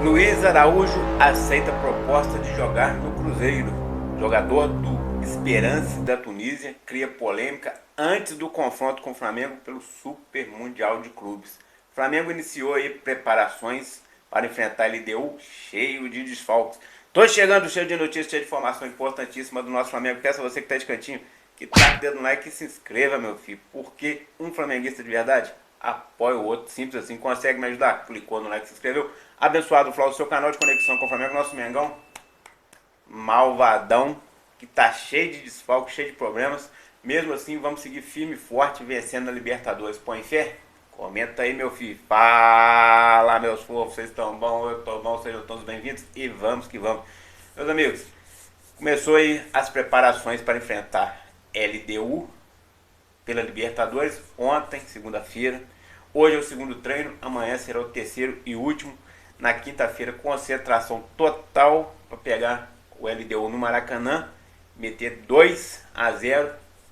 Luiz Araújo aceita a proposta de jogar no Cruzeiro. Jogador do Esperance da Tunísia cria polêmica antes do confronto com o Flamengo pelo Super Mundial de Clubes. O Flamengo iniciou aí preparações para enfrentar a LDU cheio de desfalques. Tô chegando cheio de notícias, cheio de informação importantíssima do nosso Flamengo. Peço a você que tá de cantinho que taque o dedo no like e se inscreva, meu filho. Porque um flamenguista de verdade apoia o outro, simples assim. Consegue me ajudar? Clicou no like, se inscreveu. Abençoado, Flávio, seu canal de conexão com o Flamengo, nosso Mengão malvadão, que tá cheio de desfalques, cheio de problemas. Mesmo assim, vamos seguir firme e forte, vencendo na Libertadores. Põe fé? Comenta aí, meu filho. Fala, meus fofos, vocês estão bom? Eu tô bom, sejam todos bem-vindos e vamos que vamos. Meus amigos, começou aí as preparações para enfrentar LDU pela Libertadores, ontem, segunda-feira. Hoje é o segundo treino, amanhã será o terceiro e último. Na quinta-feira, concentração total para pegar o LDU no Maracanã, meter 2-0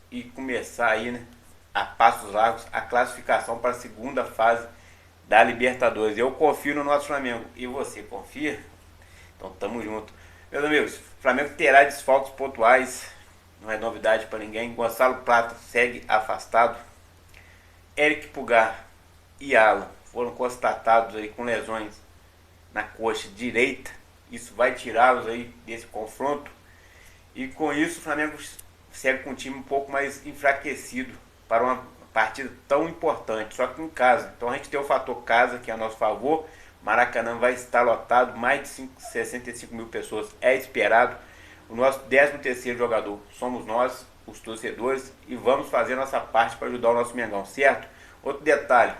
e começar aí, né, a passos largos a classificação para a segunda fase da Libertadores. Eu confio no nosso Flamengo. E você confia? Então tamo junto. Meus amigos, o Flamengo terá desfalques pontuais, não é novidade para ninguém. Gonçalo Prata segue afastado. Eric Pulgar e Alan foram constatados aí com lesões na coxa direita. Isso vai tirá-los aí desse confronto. E com isso o Flamengo segue com um time um pouco mais enfraquecido para uma partida tão importante, só que em casa. Então a gente tem o fator casa que é a nosso favor. Maracanã vai estar lotado, mais de 65 mil pessoas é esperado. O nosso 13º jogador somos nós, os torcedores, e vamos fazer nossa parte para ajudar o nosso Mengão, certo? Outro detalhe,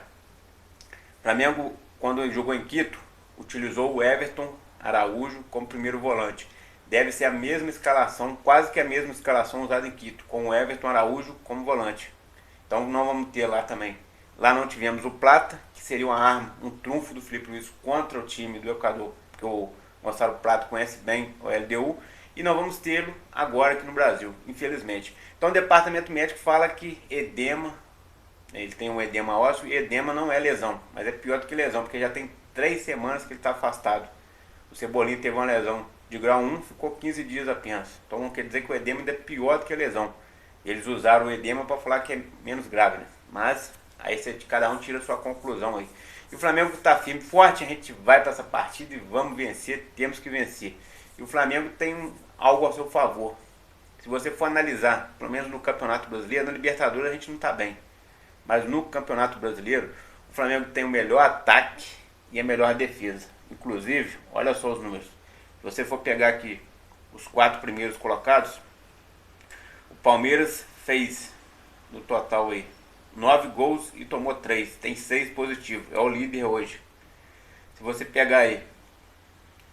o Flamengo, quando jogou em Quito, utilizou o Everton Araújo como primeiro volante. Deve ser a mesma escalação, quase que a mesma escalação usada em Quito, com o Everton Araújo como volante. Então não vamos ter lá também. Lá não tivemos o Plata, que seria uma arma, um trunfo do Felipe Luiz contra o time do Equador, porque o Gonçalo Plata conhece bem o LDU, e não vamos tê-lo agora aqui no Brasil, infelizmente. Então o departamento médico fala que edema, ele tem um edema ósseo, e edema não é lesão, mas é pior do que lesão, porque já tem 3 semanas que ele está afastado. O Cebolinha teve uma lesão de grau 1, ficou 15 dias apenas. Então não quer dizer que o edema ainda é pior do que a lesão. Eles usaram o edema para falar que é menos grave, né? Mas aí cada um tira a sua conclusão aí. E o Flamengo está firme, forte, a gente vai para essa partida e vamos vencer, temos que vencer. E o Flamengo tem algo ao seu favor. Se você for analisar, pelo menos no Campeonato Brasileiro, na Libertadores a gente não está bem. Mas no Campeonato Brasileiro, o Flamengo tem o melhor ataque e a melhor defesa. Inclusive, olha só os números. Se você for pegar aqui os 4 primeiros colocados, o Palmeiras fez no total aí 9 gols e tomou 3. Tem 6 positivos. É o líder hoje. Se você pegar aí,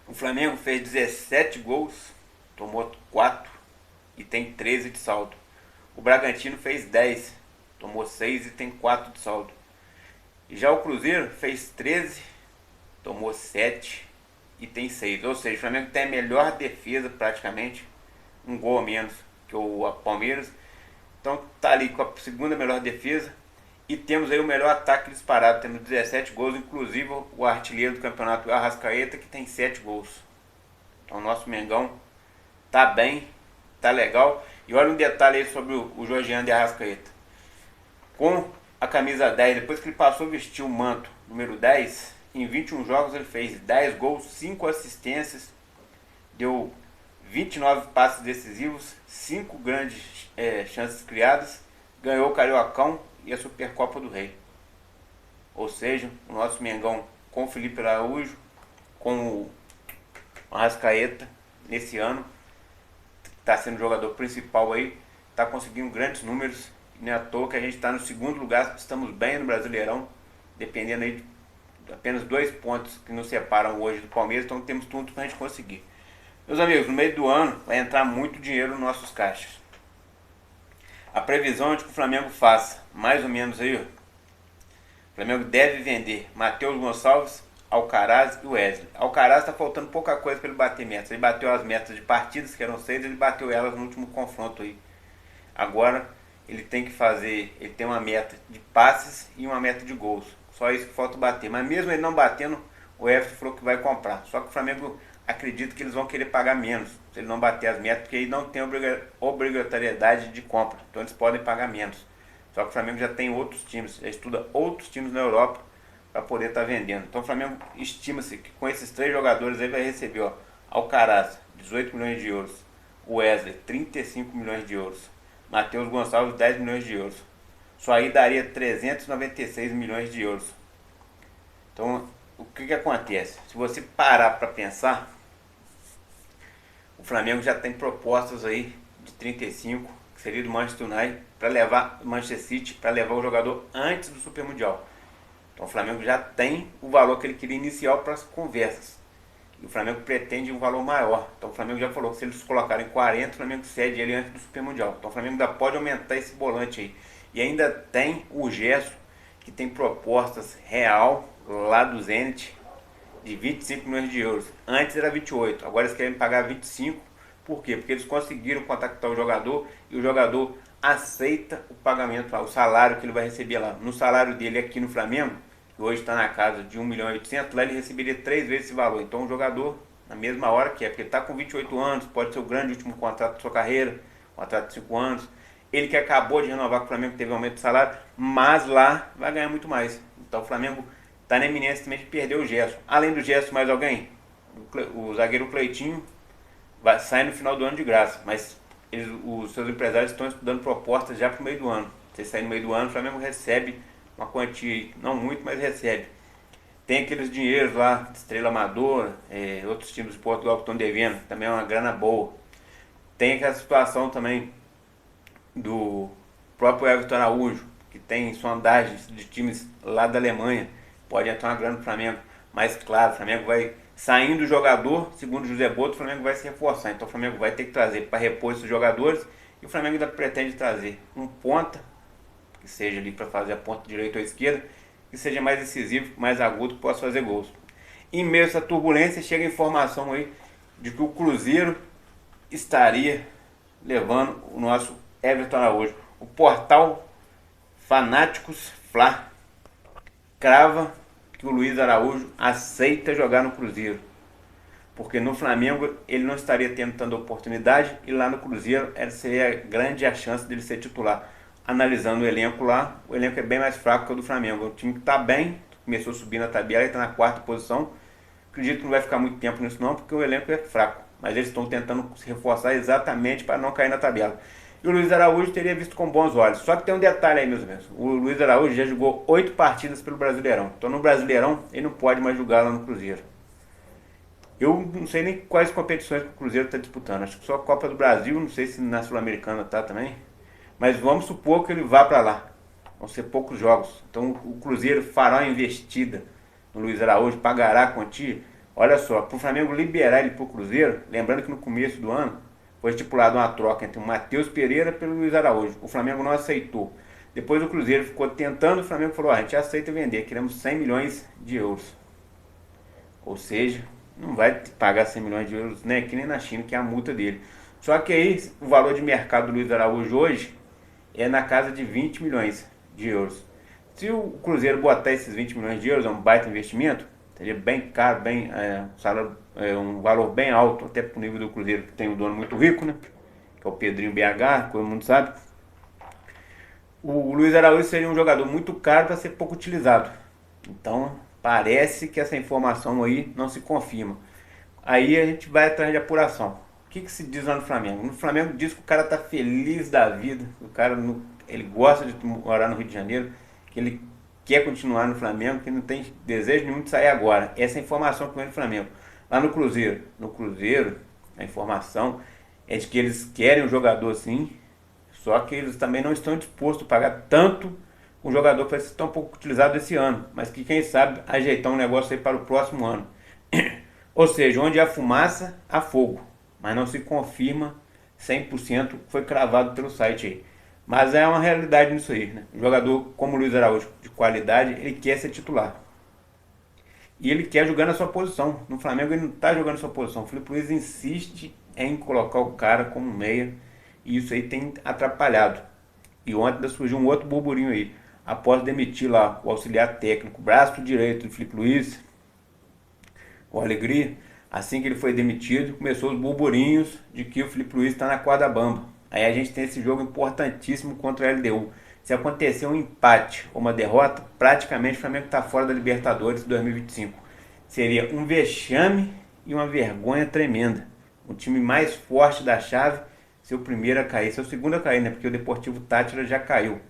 o Flamengo fez 17 gols, tomou 4 e tem 13 de saldo. O Bragantino fez 10, tomou 6 e tem 4 de saldo. E já o Cruzeiro fez 13, tomou 7 e tem 6. Ou seja, o Flamengo tem a melhor defesa praticamente, um gol a menos que o Palmeiras. Então tá ali com a segunda melhor defesa. E temos aí o melhor ataque disparado, temos 17 gols, inclusive o artilheiro do campeonato, o Arrascaeta, que tem 7 gols. Então o nosso Mengão tá bem, tá legal. E olha um detalhe aí sobre o Georgiano de Arrascaeta. Com a camisa 10, depois que ele passou a vestir o manto número 10, em 21 jogos ele fez 10 gols, 5 assistências, deu 29 passes decisivos, 5 grandes chances criadas, ganhou o Cariocão e a Supercopa do Rei. Ou seja, o nosso Mengão com o Felipe Araújo, com o Arrascaeta, nesse ano, está sendo o jogador principal aí, está conseguindo grandes números. Não é à toa que a gente está no segundo lugar, estamos bem no Brasileirão, dependendo aí de apenas 2 pontos que nos separam hoje do Palmeiras, então temos tudo para a gente conseguir. Meus amigos, no meio do ano vai entrar muito dinheiro nos nossos caixas. A previsão é de que o Flamengo faça mais ou menos aí, ó. O Flamengo deve vender Matheus Gonçalves, Alcaraz e Wesley. Alcaraz está faltando pouca coisa para ele bater metas. Ele bateu as metas de partidas, que eram 6, ele bateu elas no último confronto aí. Agora ele tem que fazer, ele tem uma meta de passes e uma meta de gols. Só isso que falta bater. Mas mesmo ele não batendo, o o Everton falou que vai comprar. Só que o Flamengo acredita que eles vão querer pagar menos, se ele não bater as metas, porque aí não tem obrigatoriedade de compra. Então eles podem pagar menos. Só que o Flamengo já tem outros times, já estuda outros times na Europa para poder estar vendendo. Então o Flamengo estima-se que com esses 3 jogadores ele vai receber, ó, Alcaraz, 18 milhões de euros, Wesley, 35 milhões de euros, Matheus Gonçalves, 10 milhões de euros. Só aí daria 396 milhões de euros. Então, o que acontece? Se você parar para pensar, o Flamengo já tem propostas aí de 35, que seria do Manchester United, para levar o Manchester City, para levar o jogador antes do Super Mundial. Então o Flamengo já tem o valor que ele queria inicial para as conversas. E o Flamengo pretende um valor maior. Então o Flamengo já falou que se eles colocarem 40, o Flamengo cede ele antes do Super Mundial. Então o Flamengo ainda pode aumentar esse volante aí. E ainda tem o Gerson, que tem propostas real lá do Zenit de 25 milhões de euros. Antes era 28, agora eles querem pagar 25. Por quê? Porque eles conseguiram contactar o jogador e o jogador aceita o pagamento lá, o salário que ele vai receber lá. No salário dele aqui no Flamengo, que hoje está na casa de 1 milhão e 800, lá ele receberia 3 vezes esse valor. Então o jogador, na mesma hora que é, porque ele está com 28 anos, pode ser o grande último contrato da sua carreira, contrato de 5 anos. Ele que acabou de renovar com o Flamengo, teve aumento de salário, mas lá vai ganhar muito mais. Então o Flamengo está na iminência também de perder o Gerson. Além do Gerson, mais alguém? O zagueiro Cleitinho vai sair no final do ano de graça, mas os seus empresários estão estudando propostas já para o meio do ano. Se sair no meio do ano, o Flamengo recebe uma quantia, não muito, mas recebe. Tem aqueles dinheiros lá, Estrela Amadora, outros times de Portugal que estão devendo, também é uma grana boa. Tem aquela situação também do próprio Everton Araújo, que tem sondagens de times lá da Alemanha, pode entrar uma grana no Flamengo. Mas claro, o Flamengo vai saindo o jogador, segundo o José Boto, o Flamengo vai se reforçar. Então o Flamengo vai ter que trazer para repor esses jogadores. E o Flamengo ainda pretende trazer um ponta, que seja ali para fazer a ponta direita ou esquerda, que seja mais decisivo, mais agudo, que possa fazer gols. Em meio a essa turbulência, chega a informação aí de que o Cruzeiro estaria levando o nosso Everton Araújo. O portal Fanáticos Fla crava que o Luiz Araújo aceita jogar no Cruzeiro, porque no Flamengo ele não estaria tendo tanta oportunidade e lá no Cruzeiro seria grande a chance dele ser titular. Analisando o elenco lá, o elenco é bem mais fraco que o do Flamengo. O time que está bem, começou a subir na tabela e está na 4ª posição. Acredito que não vai ficar muito tempo nisso não, porque o elenco é fraco, mas eles estão tentando se reforçar exatamente para não cair na tabela. E o Luiz Araújo teria visto com bons olhos. Só que tem um detalhe aí, meus amigos. O Luiz Araújo já jogou 8 partidas pelo Brasileirão. Então no Brasileirão ele não pode mais jogar lá no Cruzeiro. Eu não sei nem quais competições que o Cruzeiro está disputando. Acho que só a Copa do Brasil, não sei se na Sul-Americana está também. Mas vamos supor que ele vá para lá. Vão ser poucos jogos. Então o Cruzeiro fará uma investida no Luiz Araújo, pagará a quantia. Olha só, para o Flamengo liberar ele para o Cruzeiro, lembrando que no começo do ano foi estipulada uma troca entre o Matheus Pereira pelo Luiz Araújo. O Flamengo não aceitou. Depois o Cruzeiro ficou tentando, o Flamengo falou, a gente aceita vender, queremos 100 milhões de euros. Ou seja, não vai pagar 100 milhões de euros, né, que nem na China, que é a multa dele. Só que aí o valor de mercado do Luiz Araújo hoje é na casa de 20 milhões de euros. Se o Cruzeiro botar esses 20 milhões de euros, é um baita investimento, seria bem caro, um valor bem alto, até pro nível do Cruzeiro, que tem um dono muito rico, né? Que é o Pedrinho BH, todo mundo sabe. O Luiz Araújo seria um jogador muito caro para ser pouco utilizado. Então, parece que essa informação aí não se confirma. Aí a gente vai atrás de apuração. O que se diz lá no Flamengo? No Flamengo diz que o cara tá feliz da vida, o cara ele gosta de morar no Rio de Janeiro, que ele quer continuar no Flamengo, que não tem desejo nenhum de sair agora. Essa é a informação que vem do Flamengo. Lá no Cruzeiro, a informação é de que eles querem um jogador sim, só que eles também não estão dispostos a pagar tanto um jogador que vai ser tão pouco utilizado esse ano, mas que quem sabe ajeitar um negócio aí para o próximo ano. Ou seja, onde há fumaça, há fogo, mas não se confirma 100% o que foi cravado pelo site aí. Mas é uma realidade nisso aí, né? Um jogador como o Luiz Araújo, de qualidade, ele quer ser titular. E ele quer jogar na sua posição. No Flamengo ele não está jogando na sua posição. O Filipe Luiz insiste em colocar o cara como meia. E isso aí tem atrapalhado. E ontem surgiu um outro burburinho aí. Após demitir lá o auxiliar técnico, braço direito do Filipe Luiz, o Alegria, assim que ele foi demitido, começou os burburinhos de que o Felipe Luiz está na corda bamba. Aí a gente tem esse jogo importantíssimo contra a LDU. Se acontecer um empate ou uma derrota, praticamente o Flamengo está fora da Libertadores 2025. Seria um vexame e uma vergonha tremenda. O time mais forte da chave ser o primeiro a cair, ser o segundo a cair, né? Porque o Deportivo Táchira já caiu.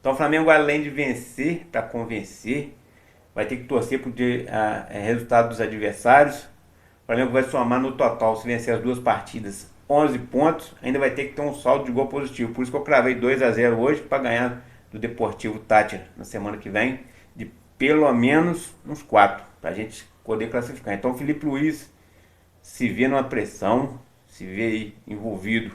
Então o Flamengo, além de vencer para convencer, vai ter que torcer por resultado dos adversários. O Flamengo vai somar no total, se vencer as duas partidas, 11 pontos. Ainda vai ter que ter um saldo de gol positivo. Por isso que eu cravei 2-0 hoje para ganhar do Deportivo Táchira na semana que vem, de pelo menos uns 4, para a gente poder classificar. Então o Felipe Luiz se vê numa pressão, se vê aí envolvido.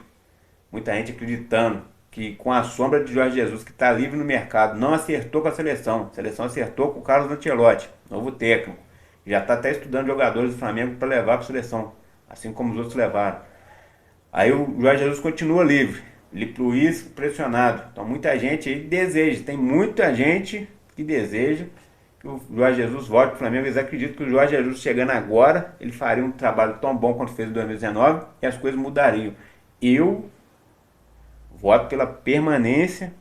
Muita gente acreditando que com a sombra de Jorge Jesus, que está livre no mercado, não acertou com a seleção. A seleção acertou com o Carlos Ancelotti, novo técnico. Já está até estudando jogadores do Flamengo para levar para a seleção, assim como os outros levaram. Aí o Jorge Jesus continua livre. Felipe Luiz pressionado. Então muita gente aí deseja, tem muita gente que deseja que o Jorge Jesus volte para o Flamengo. Eles acreditam que o Jorge Jesus chegando agora, ele faria um trabalho tão bom quanto fez em 2019 e as coisas mudariam. Eu voto pela permanência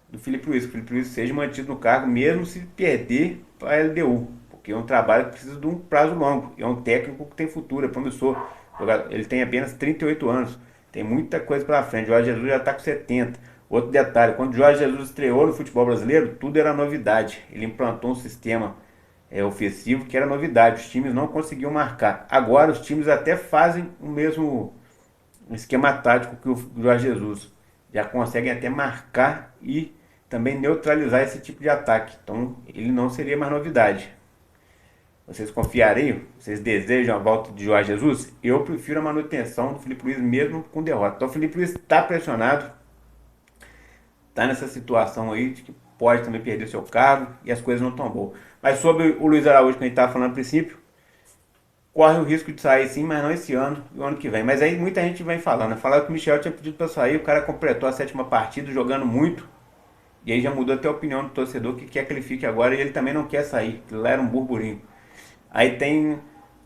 do Felipe Luiz, que o Felipe Luiz seja mantido no cargo, mesmo se perder para a LDU, porque é um trabalho que precisa de um prazo longo, e é um técnico que tem futuro, é promissor. Ele tem apenas 38 anos, tem muita coisa pela frente. O Jorge Jesus já está com 70. Outro detalhe, quando o Jorge Jesus estreou no futebol brasileiro, tudo era novidade. Ele implantou um sistema ofensivo que era novidade, os times não conseguiam marcar. Agora os times até fazem o mesmo esquema tático que o Jorge Jesus, já conseguem até marcar e também neutralizar esse tipo de ataque. Então ele não seria mais novidade. Vocês confiariam? Vocês desejam a volta de Jorge Jesus? Eu prefiro a manutenção do Felipe Luiz mesmo com derrota. Então o Felipe Luiz está pressionado, está nessa situação aí de que pode também perder seu cargo e as coisas não estão boas. Mas sobre o Luiz Araújo, que a gente estava falando no princípio, corre o risco de sair sim, mas não esse ano e o ano que vem. Mas aí muita gente vem falando, né? Falaram que o Michel tinha pedido para sair, o cara completou a 7ª partida jogando muito, e aí já mudou até a opinião do torcedor que quer que ele fique agora, e ele também não quer sair, que lá era um burburinho. Aí tem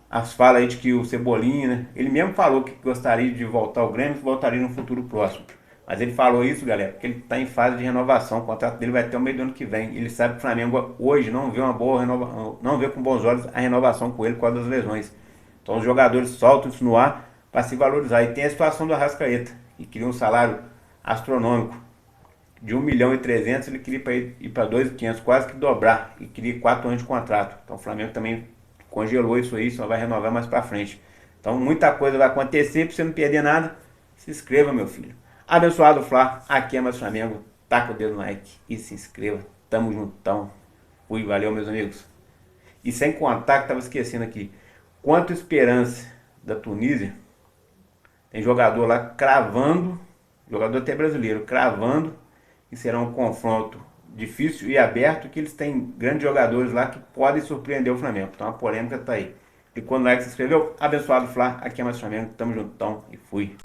as falas aí de que o Cebolinha, né? Ele mesmo falou que gostaria de voltar ao Grêmio, que voltaria no futuro próximo. Mas ele falou isso, galera, porque ele está em fase de renovação. O contrato dele vai até o meio do ano que vem. Ele sabe que o Flamengo hoje não vê uma boa renovação, não vê com bons olhos a renovação com ele por causa das lesões. Então os jogadores soltam isso no ar para se valorizar. E tem a situação do Arrascaeta, que queria um salário astronômico de 1.300.000, ele queria ir para 2.500, quase que dobrar, e queria 4 anos de contrato. Então o Flamengo também congelou isso aí, só vai renovar mais para frente. Então muita coisa vai acontecer, para você não perder nada. Se inscreva, meu filho. Abençoado Flá, aqui é mais Flamengo. Taca o dedo no like e se inscreva. Tamo juntão. Fui, valeu, meus amigos. E sem contar, que tava esquecendo aqui, quanto Esperança da Tunísia, tem jogador lá cravando, jogador até brasileiro, cravando que será um confronto difícil e aberto, que eles têm grandes jogadores lá que podem surpreender o Flamengo. Então a polêmica tá aí. Clicou no like, se inscreveu. Abençoado Flá, aqui é mais Flamengo. Tamo juntão e fui.